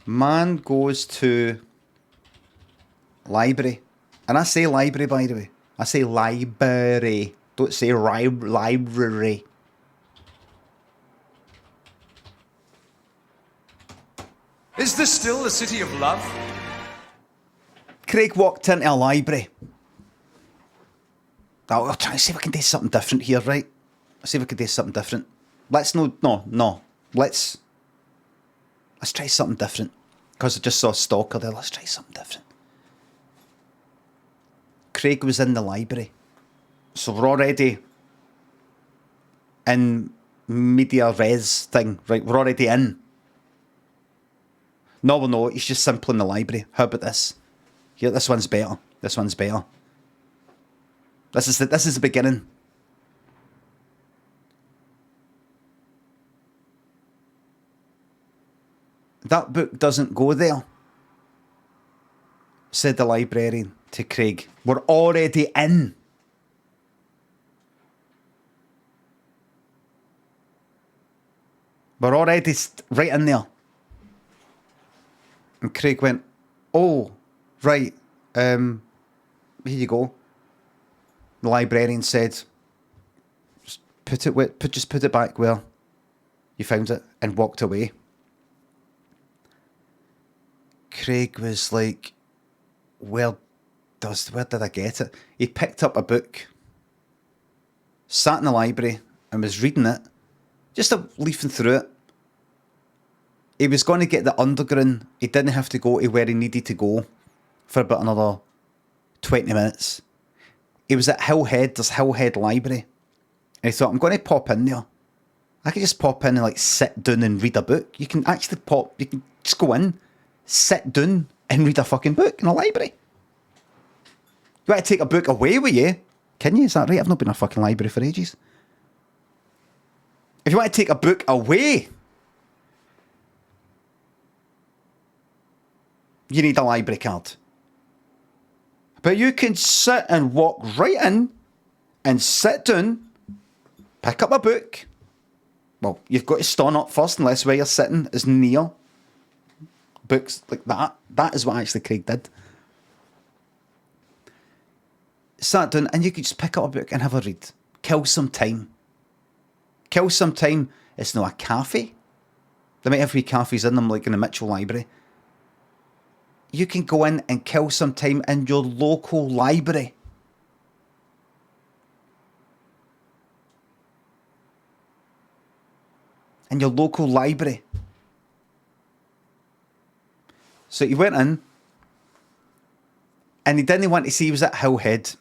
Man goes to library. And I say library, by the way. I say library. Don't say library. Is this still the city of love? Craig walked into a library. I'll try to see if I can do something different here, right? I'll see if I can do something different. Let's no. Let's try something different. Because I just saw Stalker there. Let's try something different. Craig was in the library. So we're already in media res thing, right? We're already in. No, we're not. He's just simply in the library. How about this? Here, this one's better. This one's better. This is the beginning. That book doesn't go there, said the librarian to Craig. We're already in. We're already right in there. And Craig went, oh, right, here you go. The librarian said, just put it back where you found it, and walked away. Craig was like, where did I get it? He picked up a book, sat in the library and was reading it, just leafing through it. He was going to get the Underground. He didn't have to go to where he needed to go for about another 20 minutes. He was at Hillhead, there's Hillhead Library. And he thought, I'm going to pop in there. I could just pop in and like sit down and read a book. You can actually you can just go in, sit down and read a fucking book in a library. You want to take a book away with you? Can you? Is that right? I've not been in a fucking library for ages. If you want to take a book away, you need a library card. But you can sit and walk right in and sit down, pick up a book. Well, you've got to stand up first unless where you're sitting is near books like that. That is what actually Craig did. Sat down and you could just pick up a book and have a read. Kill some time. Kill some time. It's not a cafe. They might have wee cafes in them like in the Mitchell Library. You can go in and kill some time in your local library. In your local library. So he went in and he didn't want to see he was at Hillhead.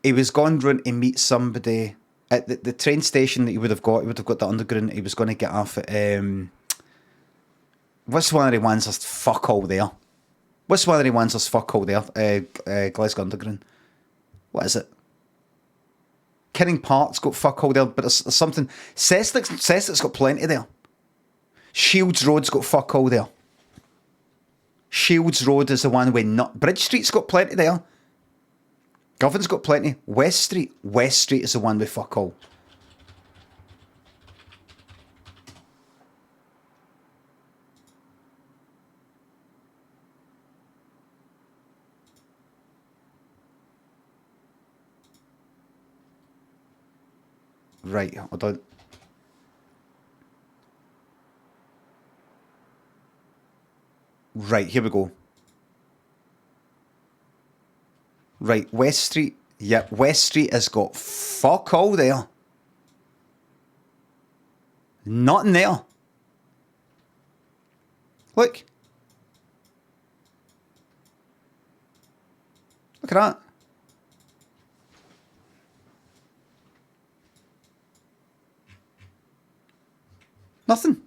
He was going round to meet somebody at the train station that he would have got. He would have got the Underground. He was going to get off at what's one of the ones that's fuck all there? What's one of the ones that's fuck all there? Glasgow Underground. What is it? Kinning Park's got fuck all there, but there's something. Cessnock's got plenty there. Shields Road's got fuck all there. Shields Road is the one with not. Bridge Street's got plenty there. Govan's got plenty. West Street is the one with fuck all. Right, hold on. Right, here we go. Right, West Street. Yep, West Street has got fuck all there. Nothing there. Look. Look at that. Nothing.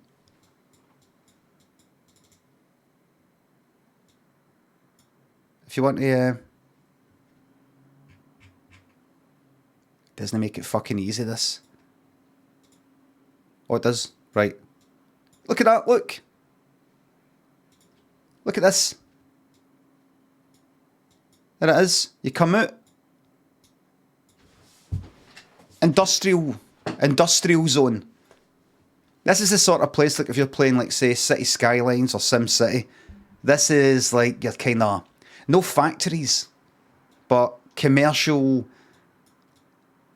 If you want to... doesn't make it fucking easy, this. Oh, it does. Right. Look at that, look. Look at this. There it is. You come out. Industrial zone. This is the sort of place, like if you're playing, like, say, City Skylines or Sim City, this is like your kind of, no factories, but commercial,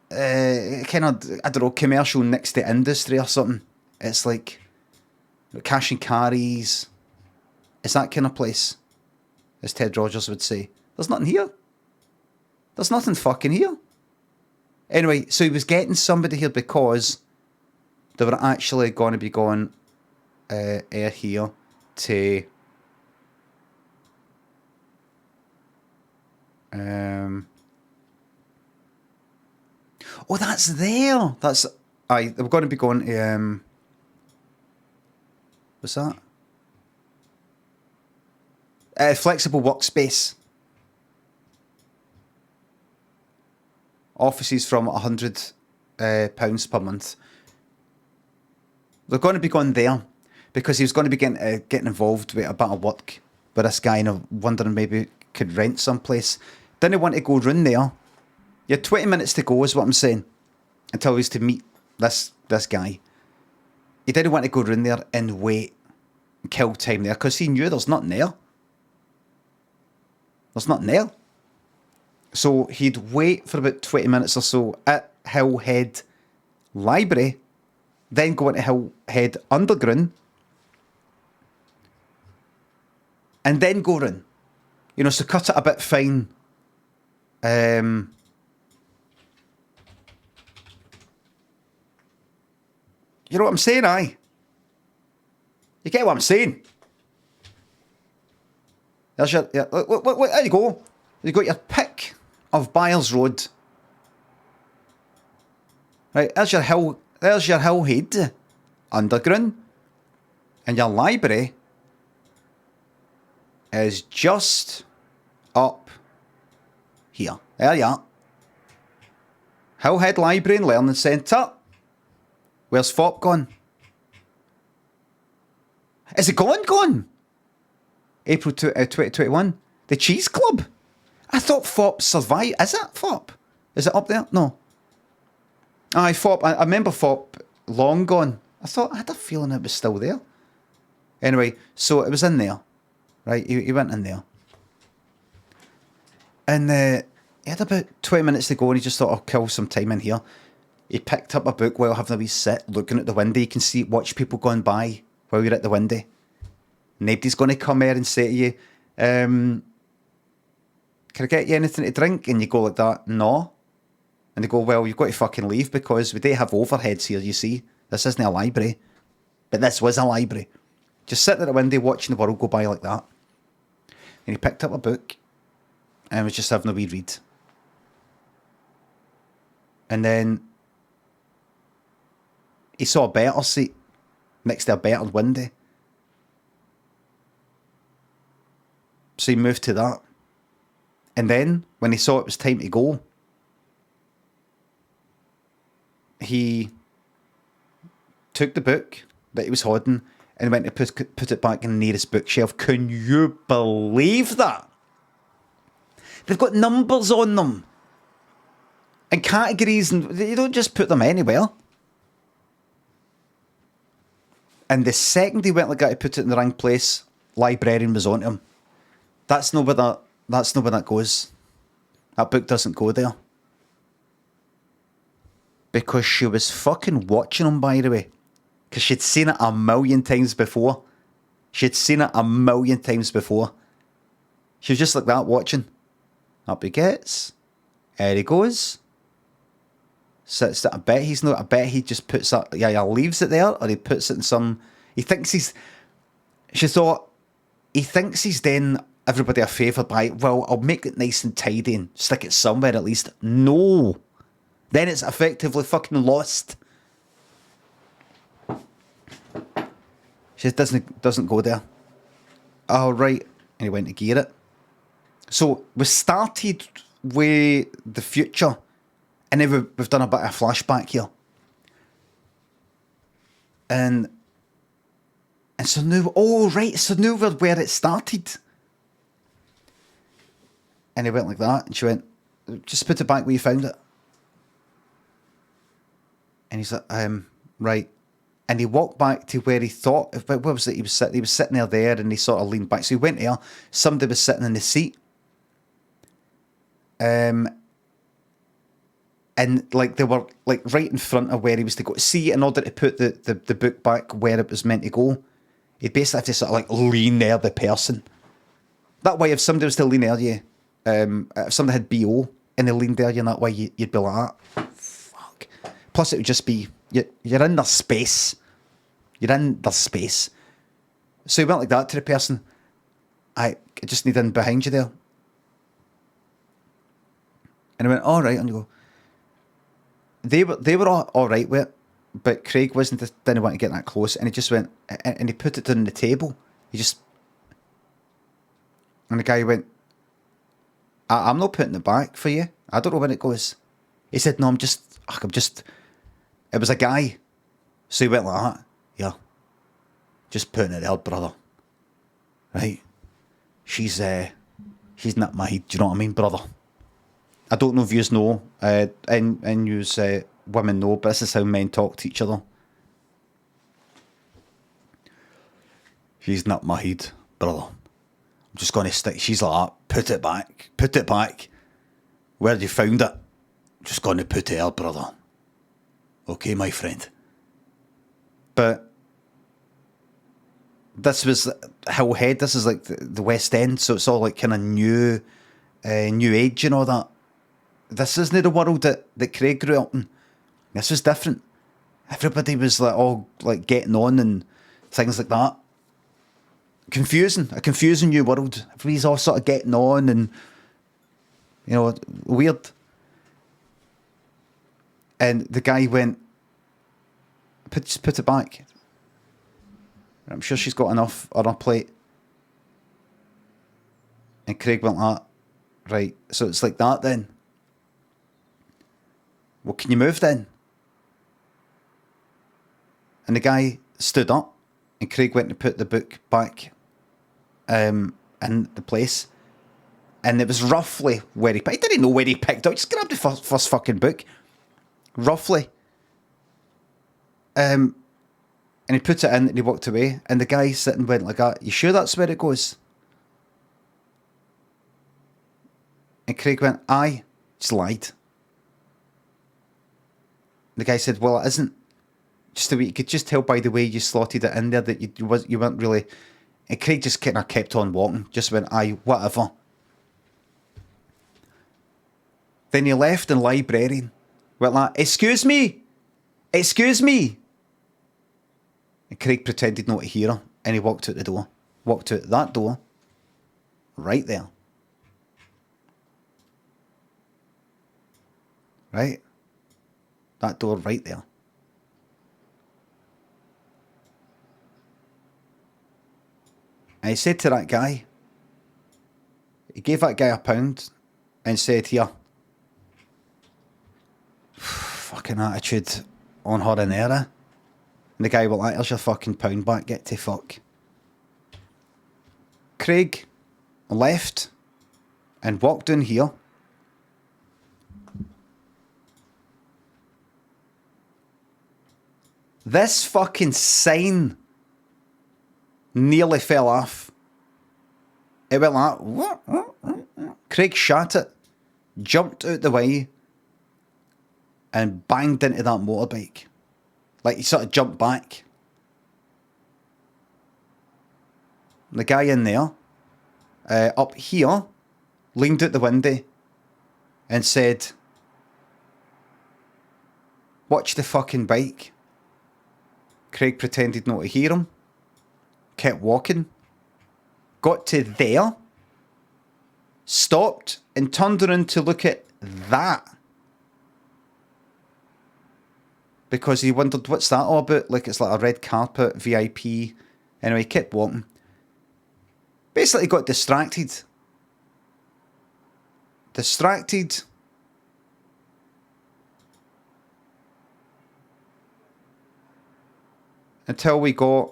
kind of, I don't know, commercial next to industry or something. It's like cash and carries. It's that kind of place, as Ted Rogers would say. There's nothing here. There's nothing fucking here. Anyway, so he was getting somebody here because they were actually going to be going here to oh, that's there. That's they were going to be going to what's that? Flexible workspace. Offices from £100 per month. They're going to be going there because he was going to be getting involved with a bit of work with this guy, and wondering maybe could rent someplace. Didn't want to go round there. You had 20 minutes to go, is what I'm saying, until he was to meet this guy. He didn't want to go round there and wait and kill time there because he knew there's nothing there. There's nothing there. So he'd wait for about 20 minutes or so at Hillhead Library, then go into Hillhead Underground, and then go round. You know, so cut it a bit fine. You know what I'm saying, aye? You get what I'm saying? There's your, there you go. You got your pick of Byers Road. Right, there's your Hillhead Underground. And your library is just up here. There you are. Hillhead Library and Learning Centre. Where's FOP gone? Is it gone? April 2021. The Cheese Club. I thought FOP survived. Is it FOP? Is it up there? No. Aye, FOP. I remember FOP long gone. I had a feeling it was still there. Anyway, so it was in there. Right, he went in there. And he had about 20 minutes to go, and he just thought, I'll kill some time in here. He picked up a book while having a wee sit, looking at the window. You can watch people going by while you're at the window. Nobody's going to come here and say to you, can I get you anything to drink? And you go like that, no. And they go, well, you've got to fucking leave because we don't have overheads here, you see. This isn't a library. But this was a library. Just sitting at the window watching the world go by like that. And he picked up a book and was just having a wee read. And then he saw a better seat next to a better window. So he moved to that. And then, when he saw it was time to go, he took the book that he was holding and went to put it back in the nearest bookshelf. Can you believe that? They've got numbers on them. And categories, and you don't just put them anywhere. And the second he went like that to put it in the wrong place, librarian was on him. That's not where that goes. That book doesn't go there. Because she was fucking watching him, by the way. Because she'd seen it a million times before. She was just like that, watching. Up he gets. There he goes. Sits there. I bet he just puts that, leaves it there, or he puts it in some, he thinks he's doing everybody a favour by, well, I'll make it nice and tidy and stick it somewhere at least. No. Then it's effectively fucking lost. She doesn't go there. Oh, right. And he went to gear it. So we started with the future, and then we've done a bit of flashback here. And so now, so now we're where it started. And he went like that, and she went, just put it back where you found it. And he's like, right. And he walked back to where he thought, what was it? He was sitting there, and he sort of leaned back. So he went there. Somebody was sitting in the seat. And like they were like right in front of where he was to go. See, in order to put the book back where it was meant to go, he'd basically have to sort of like lean near the person. That way, if somebody was to lean near you, if somebody had BO and they leaned near you in that way, you'd be like, fuck. Plus, it would just be, you're in their space. You're in their space. So he went like that to the person. I just need in behind you there. And I went, all right. And you go, they were all right with it, but Craig didn't want to get that close. And he just went, and he put it on the table. And the guy went, I'm not putting it back for you. I don't know when it goes. He said, no, it was a guy. So he went like that. Yeah. Just putting it there, brother. Right? She's not my head, do you know what I mean, brother? I don't know if yous know, and yous women know, but this is how men talk to each other. She's not my head, brother. I'm just going to stick. She's like that. Put it back. Where have you found it? I'm just going to put it there, brother. Okay, my friend. But this was Hill Head. This is like the West End, so it's all like kind of new age and all that. This isn't the world that Craig grew up in. This was different. Everybody was like all like getting on and things like that. A confusing new world. Everybody's all sort of getting on and, you know, weird. And the guy went, put it back. I'm sure she's got enough on her plate. And Craig went like, right, so it's like that then. Well, can you move then? And the guy stood up, and Craig went to put the book back in the place. And it was roughly where he didn't know where he picked up. Just grabbed the first fucking book. Roughly. And he put it in and he walked away. And the guy sitting went like that, you sure that's where it goes? And Craig went, aye. Just lied. The guy said, well, it isn't. Just the way you could just tell by the way you slotted it in there that you weren't really. And Craig just kind of kept on walking. Just went, aye, whatever. Then he left and librarian went like, excuse me. And Craig pretended not to hear her, and he walked out the door. Walked out that door. Right there. Right? That door right there. And he said to that guy, he gave that guy £1 and said, here, fucking attitude on her and era. And the guy went like, here's your fucking £1 back, get to fuck. Craig left and walked in here. This fucking sign nearly fell off. It went like, what? Craig shot it, jumped out the way, and banged into that motorbike. Like he sort of jumped back. The guy in there, up here, leaned out the window and said, watch the fucking bike. Craig pretended not to hear him, kept walking, got to there, stopped and turned around to look at that. Because he wondered, what's that all about? Like it's like a red carpet, VIP. Anyway, he kept walking. Basically got distracted. Until we got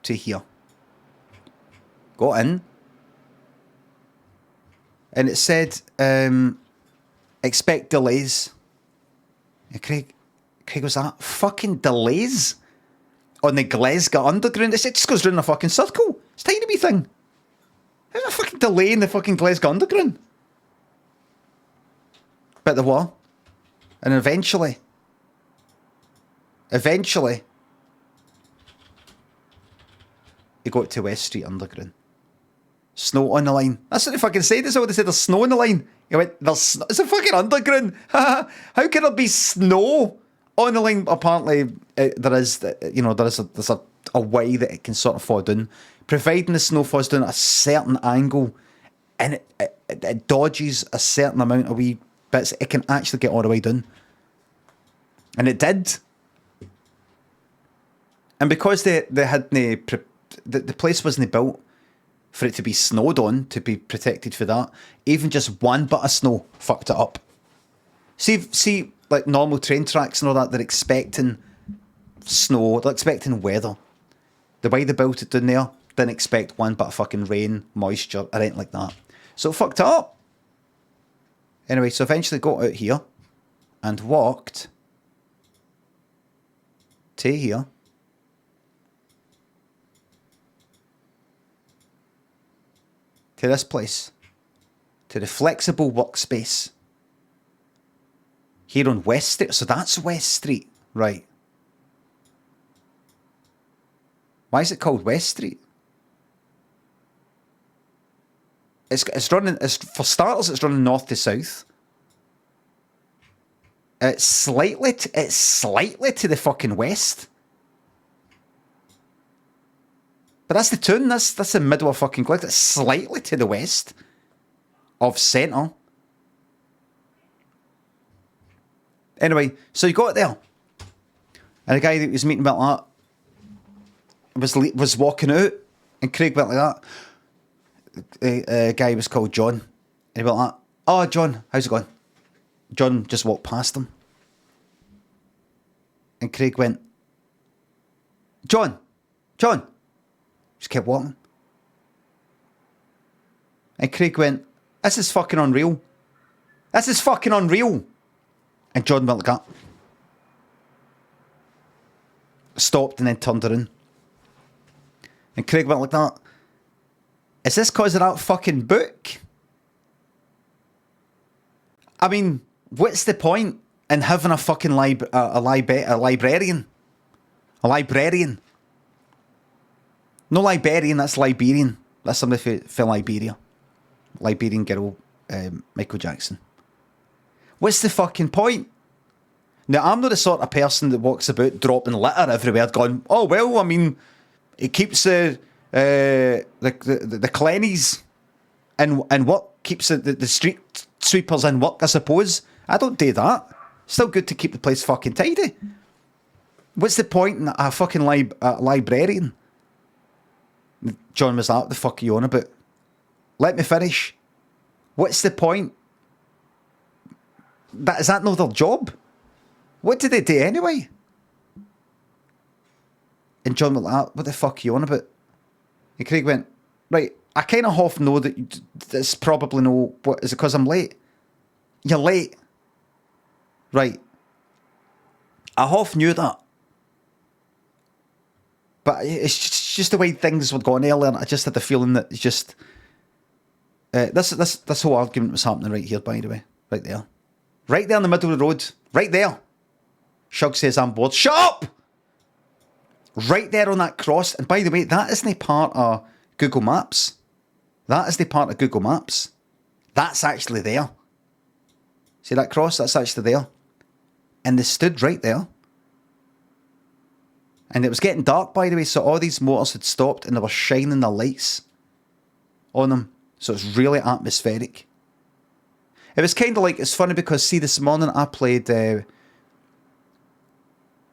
to here. Got in. And it said, expect delays. And Craig was like, fucking delays? on the Glasgow Underground. It just goes round a fucking circle. It's a tiny wee thing. There's a fucking delay in the fucking Glasgow Underground. But there were. And eventually, he got to West Street Underground. Snow on the line. That's what they fucking said. That's what they said. There's snow on the line. He went, it's a fucking underground. How can there be snow on the line? Apparently, there is, there's a way that it can sort of fall down. Providing the snow falls down at a certain angle and it dodges a certain amount of wee bits, it can actually get all the way down. And it did. And because they hadn't, the place wasn't built for it to be snowed on, to be protected for that, even just one bit of snow fucked it up. See, like normal train tracks and all that, they're expecting snow, they're expecting weather. The way they built it down there, didn't expect one bit of fucking rain, moisture, or anything like that. So it fucked it up. Anyway, so eventually got out here and walked to here. To this place. To the flexible workspace. Here on West Street. So that's West Street. Right. Why is it called West Street? It's running, for starters, it's running north to south. It's slightly to the fucking west. But that's the tune. That's the middle of fucking Glasgow. It's slightly to the west of centre. Anyway, so you got there, and the guy that was meeting about that was walking out, and Craig went like that. A guy was called John, and he went like that. Oh, John, how's it going? John just walked past him, and Craig went, John. Just kept walking. And Craig went, this is fucking unreal. And John went like that. Stopped and then turned around. And Craig went like that. Is this because of that fucking book? I mean, what's the point in having a fucking librarian? A librarian. No Liberian, that's Liberian. That's somebody for Liberia. Liberian girl, Michael Jackson. What's the fucking point? Now, I'm not the sort of person that walks about dropping litter everywhere, going, oh, well, I mean, it keeps the clennies in work, keeps the street sweepers in work, I suppose. I don't do that. Still good to keep the place fucking tidy. What's the point in a fucking librarian? John was like, what the fuck are you on about? Let me finish. What's the point? Is that not their job? What did they do anyway? And John was like, what the fuck are you on about? And Craig went, right, I kind of half know that it's probably no, what, is it because I'm late? You're late. Right. I half knew that. But it's just the way things were going earlier. I just had the feeling that it's just... This whole argument was happening right here, by the way. Right there. Right there in the middle of the road. Right there. Shug says, I'm bored. Shut up! Right there on that cross. And by the way, that isn't part of Google Maps. That is the part of Google Maps. That's actually there. See that cross? That's actually there. And they stood right there. And it was getting dark, by the way, so all these motors had stopped and they were shining their lights on them. So it's really atmospheric. It was kind of like, it's funny because, see, this morning I played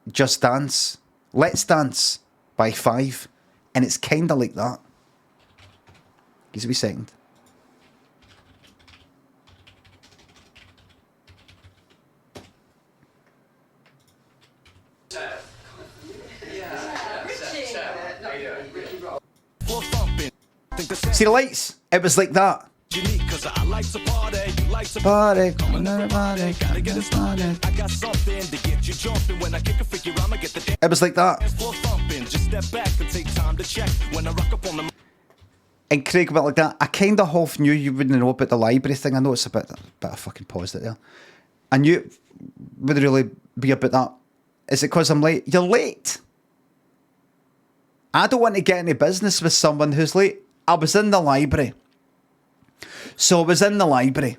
Just Dance, Let's Dance by 5, and it's kind of like that. Give us a wee second. See the lights? It was like that. Party, coming out of party, gotta get it started. It was like that. Just step back and take time to check when I rock up on the. And Craig went like that. I kind of half knew you wouldn't know about the library thing. I know it's a bit of fucking pause it there. I knew it would really be about that. Is it because I'm late? You're late. I don't want to get into business with someone who's late. I was in the library. So I was in the library.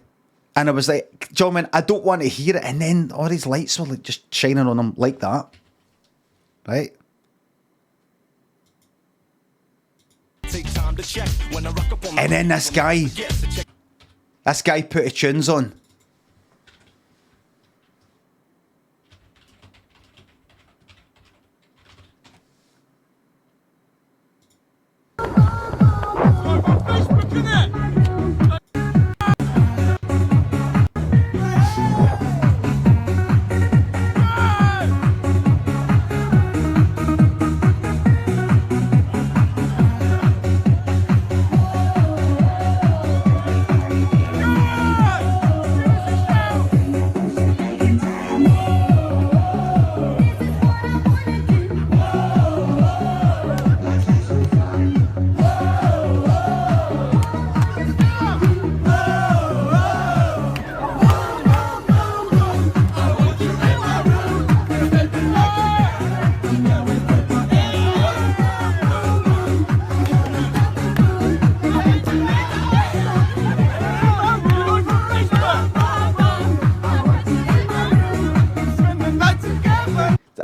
And I was like, John, I don't want to hear it. And then all these lights were like just shining on him like that. Right? Take time to check when I rock up on the. And then this guy put his tunes on.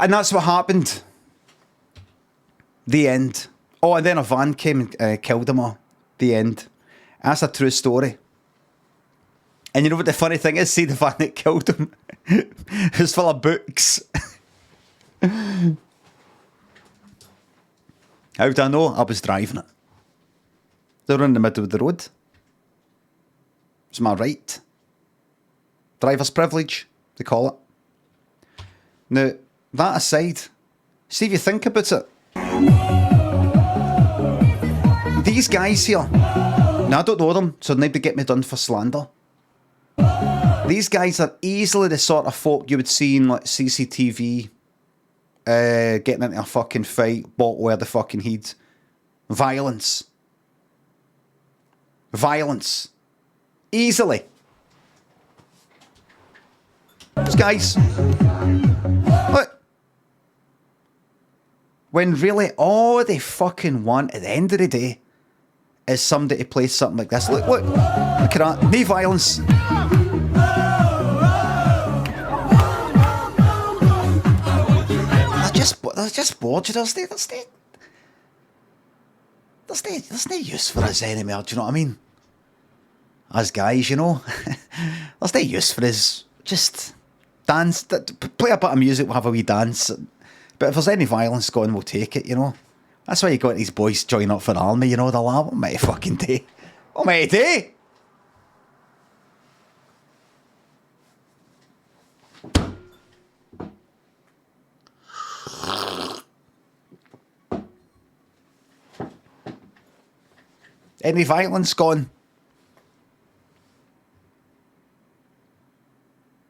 And that's what happened. The end. Oh, and then a van came and killed them all. The end. That's a true story. And you know what the funny thing is? See, the van that killed him it was full of books. How do I know? I was driving it. They were in the middle of the road. It's my right. Driver's privilege, they call it. Now, that aside, see if you think about it. These guys here, now I don't know them, so nobody get me done for slander. These guys are easily the sort of folk you would see in like CCTV, getting into a fucking fight, bought where the fucking heat. Violence. Violence. Easily. These guys. Look. When really all they fucking want at the end of the day is somebody to play something like this. Look at that. No violence. They're just bored. There's no use for us anymore. Do you know what I mean? As guys, you know, there's no use for us. Just dance, play a bit of music, we'll have a wee dance. But if there's any violence going, we'll take it, you know. That's why you got these boys joining up for the army, you know. They're like, what might fucking day? What might day? Any violence gone?